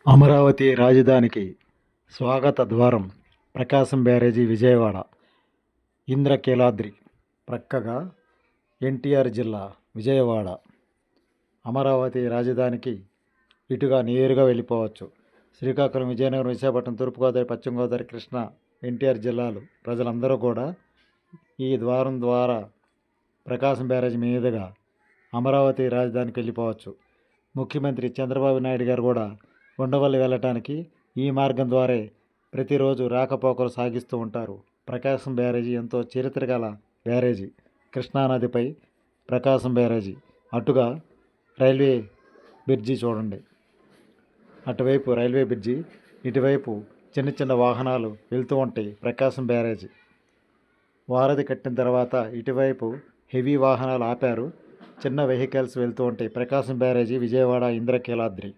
అమరావతి రాజధానికి స్వాగత ద్వారం ప్రకాశం బ్యారేజీ విజయవాడ. ఇంద్రకీలాద్రి ప్రక్కగా ఎన్టీఆర్ జిల్లా విజయవాడ. అమరావతి రాజధానికి ఇటుగా నేరుగా వెళ్ళిపోవచ్చు. శ్రీకాకుళం, విజయనగరం, విశాఖపట్నం, తూర్పుగోదావరి, పశ్చిమ గోదావరి, కృష్ణా, ఎన్టీఆర్ జిల్లాలు ప్రజలందరూ కూడా ఈ ద్వారం ద్వారా ప్రకాశం బ్యారేజీ మీదుగా అమరావతి రాజధానికి వెళ్ళిపోవచ్చు. ముఖ్యమంత్రి చంద్రబాబు నాయుడు గారు కూడా ఉండవల్లి వెళ్ళటానికి ఈ మార్గం ద్వారా ప్రతిరోజు రాకపోకలు సాగిస్తూ ఉంటారు. ప్రకాశం బ్యారేజీ ఎంతో చరిత్ర గల బ్యారేజీ. కృష్ణానదిపై ప్రకాశం బ్యారేజీ. అటుగా రైల్వే బ్రిడ్జి చూడండి. అటువైపు రైల్వే బ్రిడ్జి, ఇటువైపు చిన్న చిన్న వాహనాలు వెళ్తూ ఉంటాయి. ప్రకాశం బ్యారేజీ వారధి కట్టిన తర్వాత ఇటువైపు హెవీ వాహనాలు ఆపారు, చిన్న వెహికల్స్ వెళ్తూ ఉంటాయి. ప్రకాశం బ్యారేజీ విజయవాడ ఇంద్రకీలాద్రి.